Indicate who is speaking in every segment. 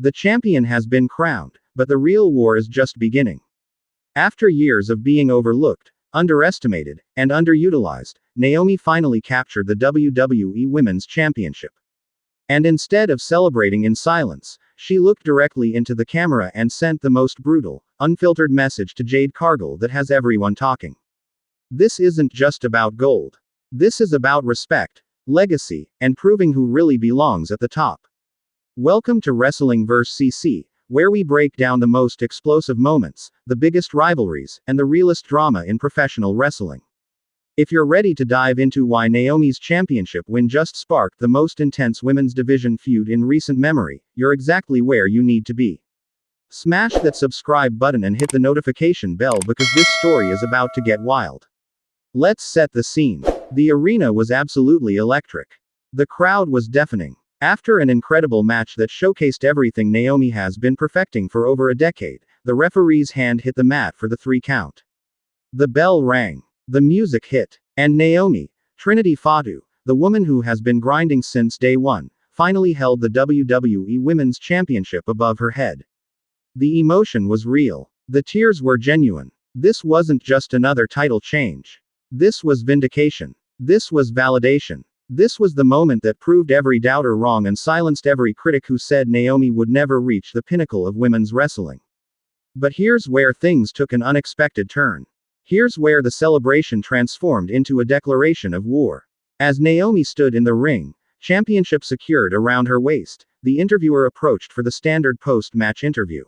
Speaker 1: The champion has been crowned, but the real war is just beginning. After years of being overlooked, underestimated, and underutilized, Naomi finally captured the WWE Women's Championship. And instead of celebrating in silence, she looked directly into the camera and sent the most brutal, unfiltered message to Jade Cargill that has everyone talking. This isn't just about gold. This is about respect, legacy, and proving who really belongs at the top. Welcome to Wrestling vs. CC, where we break down the most explosive moments, the biggest rivalries, and the realest drama in professional wrestling. If you're ready to dive into why Naomi's championship win just sparked the most intense women's division feud in recent memory, you're exactly where you need to be. Smash that subscribe button and hit the notification bell because this story is about to get wild. Let's set the scene. The arena was absolutely electric. The crowd was deafening. After an incredible match that showcased everything Naomi has been perfecting for over a decade, the referee's hand hit the mat for the 3 count. The bell rang. The music hit. And Naomi, Trinity Fatu, the woman who has been grinding since day one, finally held the WWE Women's Championship above her head. The emotion was real. The tears were genuine. This wasn't just another title change. This was vindication. This was validation. This was the moment that proved every doubter wrong and silenced every critic who said Naomi would never reach the pinnacle of women's wrestling. But here's where things took an unexpected turn. Here's where the celebration transformed into a declaration of war. As Naomi stood in the ring, championship secured around her waist, the interviewer approached for the standard post-match interview.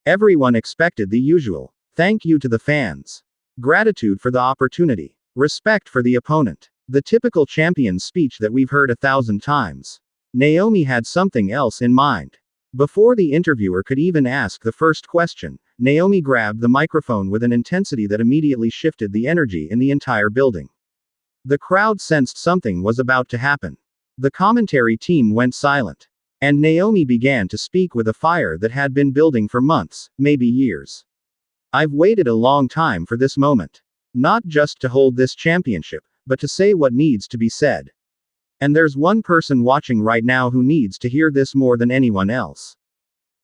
Speaker 1: Everyone expected the usual. Thank you to the fans. Gratitude for the opportunity. Respect for the opponent. The typical champion's speech that we've heard 1,000 times. Naomi had something else in mind. Before the interviewer could even ask the first question, Naomi grabbed the microphone with an intensity that immediately shifted the energy in the entire building. The crowd sensed something was about to happen. The commentary team went silent. And Naomi began to speak with a fire that had been building for months, maybe years. I've waited a long time for this moment. Not just to hold this championship, but to say what needs to be said. And there's one person watching right now who needs to hear this more than anyone else.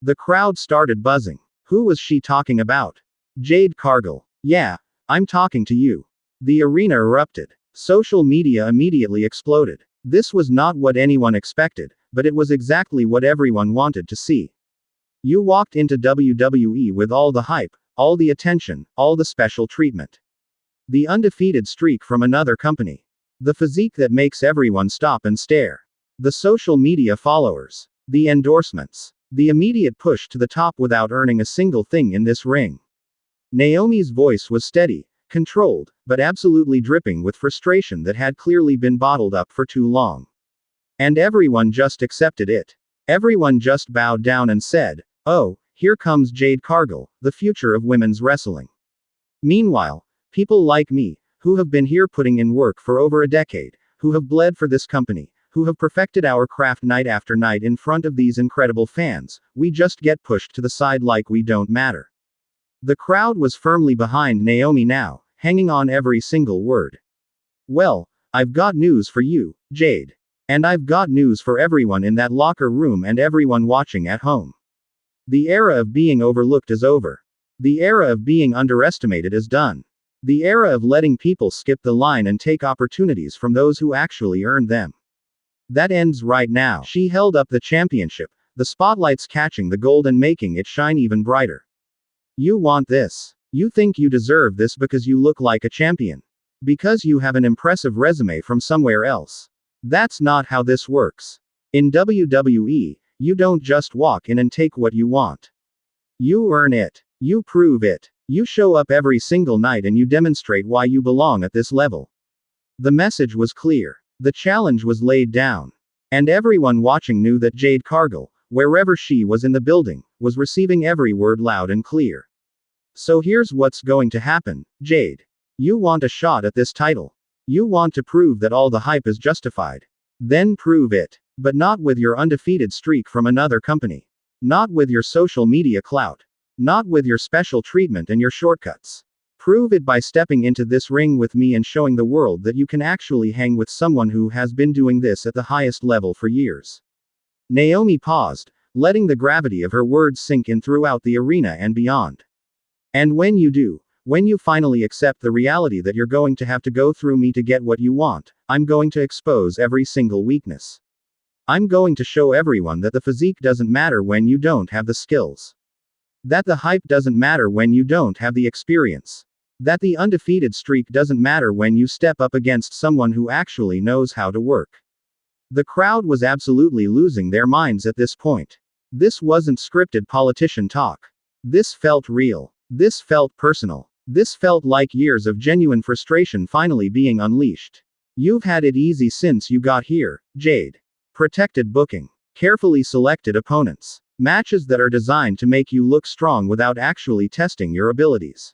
Speaker 1: The crowd started buzzing. Who was she talking about? Jade Cargill. Yeah, I'm talking to you. The arena erupted. Social media immediately exploded. This was not what anyone expected, but it was exactly what everyone wanted to see. You walked into WWE with all the hype, all the attention, all the special treatment. The undefeated streak from another company. The physique that makes everyone stop and stare. The social media followers. The endorsements. The immediate push to the top without earning a single thing in this ring. Naomi's voice was steady, controlled, but absolutely dripping with frustration that had clearly been bottled up for too long. And everyone just accepted it. Everyone just bowed down and said, "Oh, here comes Jade Cargill, the future of women's wrestling." Meanwhile, people like me, who have been here putting in work for over a decade, who have bled for this company, who have perfected our craft night after night in front of these incredible fans, we just get pushed to the side like we don't matter. The crowd was firmly behind Naomi now, hanging on every single word. Well, I've got news for you, Jade. And I've got news for everyone in that locker room and everyone watching at home. The era of being overlooked is over. The era of being underestimated is done. The era of letting people skip the line and take opportunities from those who actually earned them. That ends right now. She held up the championship, the spotlights catching the gold and making it shine even brighter. You want this. You think you deserve this because you look like a champion. Because you have an impressive resume from somewhere else. That's not how this works. In WWE, you don't just walk in and take what you want. You earn it. You prove it. You show up every single night and you demonstrate why you belong at this level. The message was clear. The challenge was laid down. And everyone watching knew that Jade Cargill, wherever she was in the building, was receiving every word loud and clear. So here's what's going to happen, Jade. You want a shot at this title. You want to prove that all the hype is justified. Then prove it. But not with your undefeated streak from another company. Not with your social media clout. Not with your special treatment and your shortcuts. Prove it by stepping into this ring with me and showing the world that you can actually hang with someone who has been doing this at the highest level for years. Naomi paused, letting the gravity of her words sink in throughout the arena and beyond. And when you do, when you finally accept the reality that you're going to have to go through me to get what you want, I'm going to expose every single weakness. I'm going to show everyone that the physique doesn't matter when you don't have the skills. That the hype doesn't matter when you don't have the experience. That the undefeated streak doesn't matter when you step up against someone who actually knows how to work. The crowd was absolutely losing their minds at this point. This wasn't scripted politician talk. This felt real. This felt personal. This felt like years of genuine frustration finally being unleashed. You've had it easy since you got here, Jade. Protected booking. Carefully selected opponents. Matches that are designed to make you look strong without actually testing your abilities.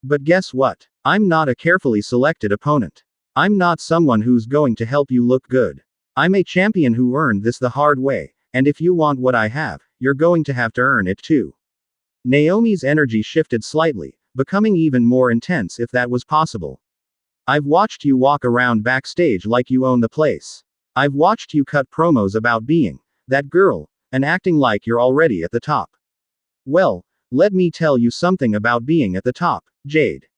Speaker 1: But guess what? I'm not a carefully selected opponent. I'm not someone who's going to help you look good. I'm a champion who earned this the hard way, and if you want what I have, you're going to have to earn it too. Naomi's energy shifted slightly, becoming even more intense if that was possible. I've watched you walk around backstage like you own the place. I've watched you cut promos about being that girl, and acting like you're already at the top. Well, let me tell you something about being at the top, Jade.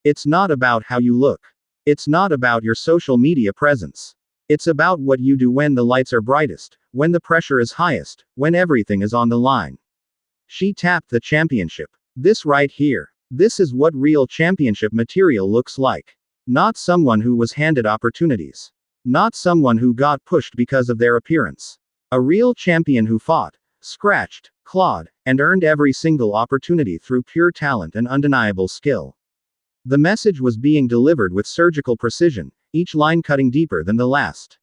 Speaker 1: It's not about how you look. It's not about your social media presence. It's about what you do when the lights are brightest, when the pressure is highest, when everything is on the line. She tapped the championship. This right here. This is what real championship material looks like. Not someone who was handed opportunities. Not someone who got pushed because of their appearance. A real champion who fought, scratched, clawed, and earned every single opportunity through pure talent and undeniable skill. The message was being delivered with surgical precision, each line cutting deeper than the last.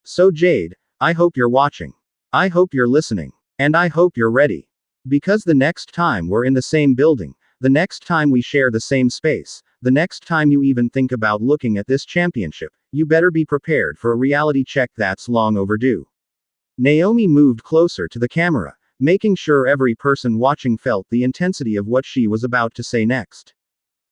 Speaker 1: So Jade, I hope you're watching. I hope you're listening. And I hope you're ready. Because the next time we're in the same building, the next time we share the same space, the next time you even think about looking at this championship, you better be prepared for a reality check that's long overdue. Naomi moved closer to the camera, making sure every person watching felt the intensity of what she was about to say next.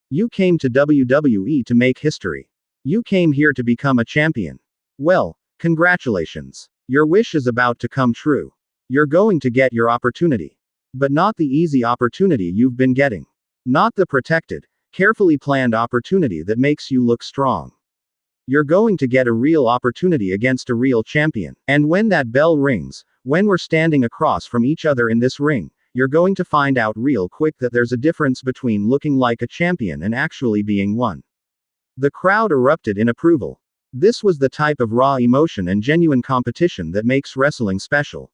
Speaker 1: You came to WWE to make history. You came here to become a champion. Well, congratulations. Your wish is about to come true. You're going to get your opportunity. But not the easy opportunity you've been getting. Not the protected, carefully planned opportunity that makes you look strong. You're going to get a real opportunity against a real champion. And when that bell rings, when we're standing across from each other in this ring, you're going to find out real quick that there's a difference between looking like a champion and actually being one. The crowd erupted in approval. This was the type of raw emotion and genuine competition that makes wrestling special.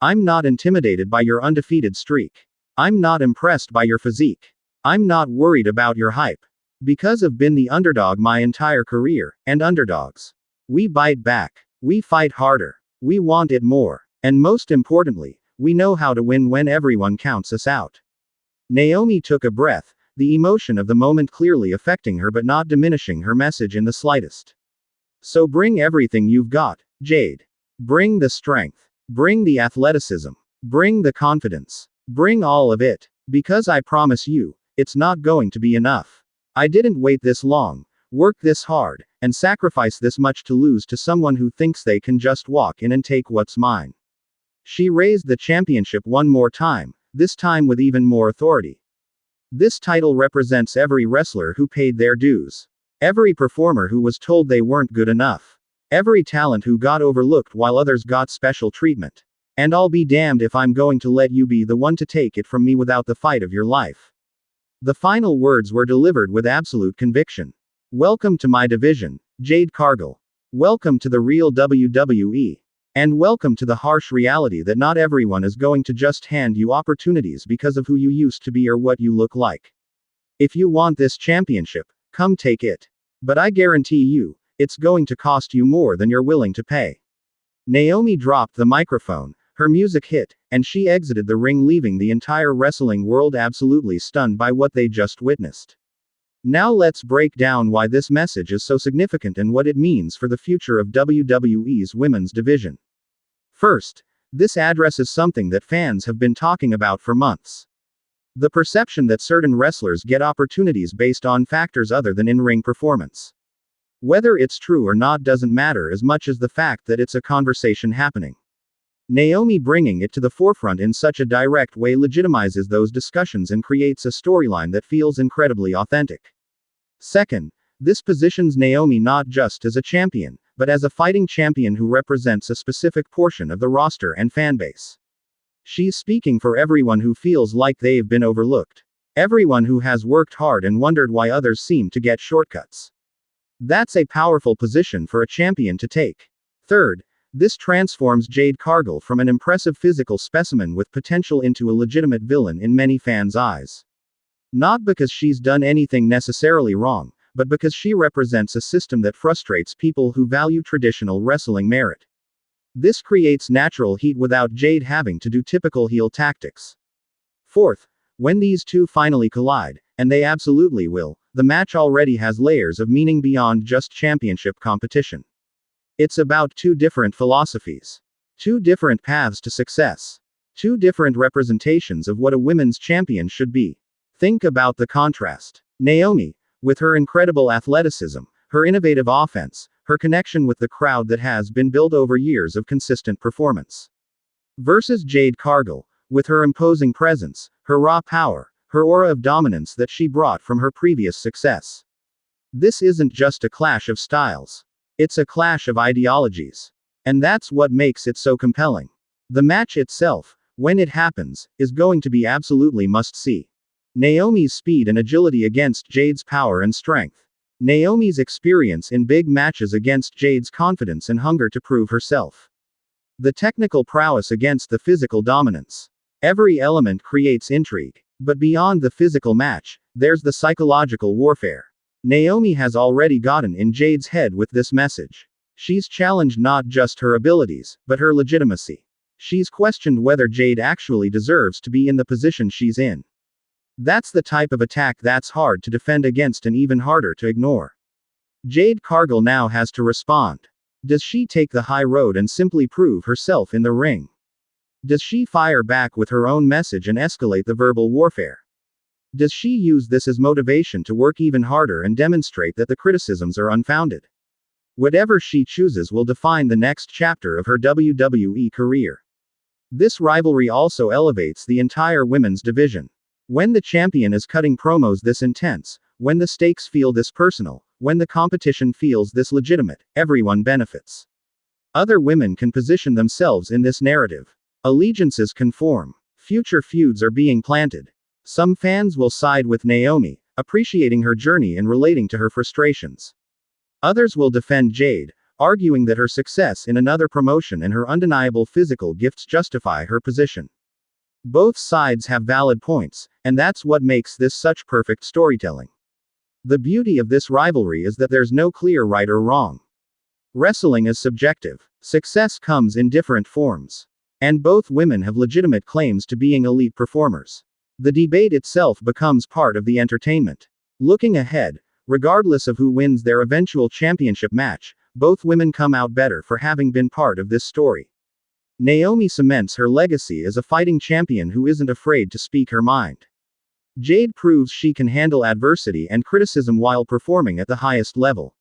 Speaker 1: I'm not intimidated by your undefeated streak. I'm not impressed by your physique. I'm not worried about your hype. Because I've been the underdog my entire career, and underdogs. We bite back. We fight harder. We want it more. And most importantly, we know how to win when everyone counts us out. Naomi took a breath, the emotion of the moment clearly affecting her but not diminishing her message in the slightest. So bring everything you've got, Jade. Bring the strength. Bring the athleticism. Bring the confidence. Bring all of it. Because I promise you, it's not going to be enough. I didn't wait this long, work this hard, and sacrifice this much to lose to someone who thinks they can just walk in and take what's mine. She raised the championship one more time, this time with even more authority. This title represents every wrestler who paid their dues. Every performer who was told they weren't good enough. Every talent who got overlooked while others got special treatment. And I'll be damned if I'm going to let you be the one to take it from me without the fight of your life. The final words were delivered with absolute conviction. Welcome to my division, Jade Cargill. Welcome to the real WWE. And welcome to the harsh reality that not everyone is going to just hand you opportunities because of who you used to be or what you look like. If you want this championship, come take it. But I guarantee you, it's going to cost you more than you're willing to pay. Naomi dropped the microphone, her music hit, and she exited the ring, leaving the entire wrestling world absolutely stunned by what they just witnessed. Now let's break down why this message is so significant and what it means for the future of WWE's women's division. First, this addresses something that fans have been talking about for months. The perception that certain wrestlers get opportunities based on factors other than in-ring performance. Whether it's true or not doesn't matter as much as the fact that it's a conversation happening. Naomi bringing it to the forefront in such a direct way legitimizes those discussions and creates a storyline that feels incredibly authentic. Second, this positions Naomi not just as a champion, but as a fighting champion who represents a specific portion of the roster and fanbase. She's speaking for everyone who feels like they've been overlooked. Everyone who has worked hard and wondered why others seem to get shortcuts. That's a powerful position for a champion to take. Third, this transforms Jade Cargill from an impressive physical specimen with potential into a legitimate villain in many fans' eyes. Not because she's done anything necessarily wrong, but because she represents a system that frustrates people who value traditional wrestling merit. This creates natural heat without Jade having to do typical heel tactics. Fourth, when these two finally collide, and they absolutely will, the match already has layers of meaning beyond just championship competition. It's about two different philosophies. Two different paths to success. Two different representations of what a women's champion should be. Think about the contrast. Naomi, with her incredible athleticism, her innovative offense, her connection with the crowd that has been built over years of consistent performance. Versus Jade Cargill, with her imposing presence, her raw power, her aura of dominance that she brought from her previous success. This isn't just a clash of styles. It's a clash of ideologies. And that's what makes it so compelling. The match itself, when it happens, is going to be absolutely must-see. Naomi's speed and agility against Jade's power and strength. Naomi's experience in big matches against Jade's confidence and hunger to prove herself. The technical prowess against the physical dominance. Every element creates intrigue. But beyond the physical match, there's the psychological warfare. Naomi has already gotten in Jade's head with this message. She's challenged not just her abilities, but her legitimacy. She's questioned whether Jade actually deserves to be in the position she's in. That's the type of attack that's hard to defend against and even harder to ignore. Jade Cargill now has to respond. Does she take the high road and simply prove herself in the ring? Does she fire back with her own message and escalate the verbal warfare? Does she use this as motivation to work even harder and demonstrate that the criticisms are unfounded? Whatever she chooses will define the next chapter of her WWE career. This rivalry also elevates the entire women's division. When the champion is cutting promos this intense, when the stakes feel this personal, when the competition feels this legitimate, everyone benefits. Other women can position themselves in this narrative. Allegiances can form. Future feuds are being planted. Some fans will side with Naomi, appreciating her journey and relating to her frustrations. Others will defend Jade, arguing that her success in another promotion and her undeniable physical gifts justify her position. Both sides have valid points, and that's what makes this such perfect storytelling. The beauty of this rivalry is that there's no clear right or wrong. Wrestling is subjective. Success comes in different forms. And both women have legitimate claims to being elite performers. The debate itself becomes part of the entertainment. Looking ahead, regardless of who wins their eventual championship match, both women come out better for having been part of this story. Naomi cements her legacy as a fighting champion who isn't afraid to speak her mind. Jade proves she can handle adversity and criticism while performing at the highest level.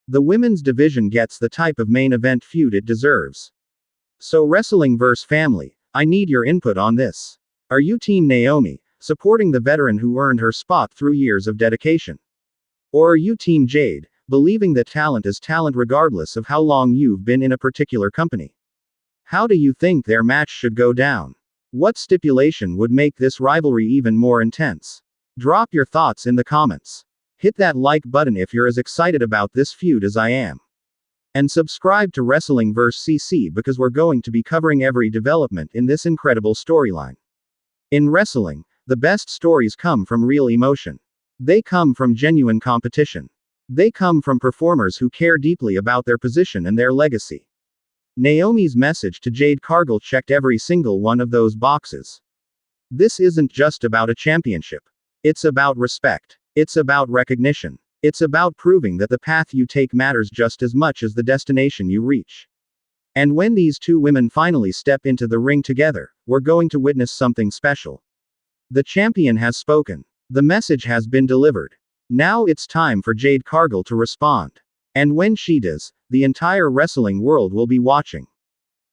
Speaker 1: The women's division gets the type of main event feud it deserves. So wrestling vs. family, I need your input on this. Are you Team Naomi, supporting the veteran who earned her spot through years of dedication? Or are you Team Jade, believing that talent is talent regardless of how long you've been in a particular company? How do you think their match should go down? What stipulation would make this rivalry even more intense? Drop your thoughts in the comments. Hit that like button if you're as excited about this feud as I am. And subscribe to Wrestling vs. CC because we're going to be covering every development in this incredible storyline. In wrestling, the best stories come from real emotion. They come from genuine competition. They come from performers who care deeply about their position and their legacy. Naomi's message to Jade Cargill checked every single one of those boxes. This isn't just about a championship. It's about respect. It's about recognition. It's about proving that the path you take matters just as much as the destination you reach. And when these two women finally step into the ring together, we're going to witness something special. The champion has spoken. The message has been delivered. Now it's time for Jade Cargill to respond. And when she does, the entire wrestling world will be watching.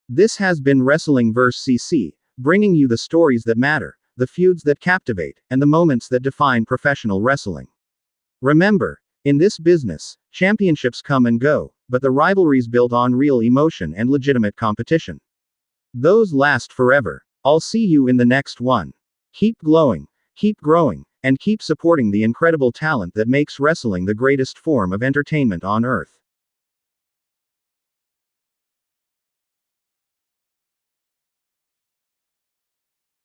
Speaker 1: This has been Wrestling vs. CC, bringing you the stories that matter, the feuds that captivate, and the moments that define professional wrestling. Remember, in this business, championships come and go, but the rivalries built on real emotion and legitimate competition, those last forever. I'll see you in the next one. Keep glowing, keep growing, and keep supporting the incredible talent that makes wrestling the greatest form of entertainment on earth.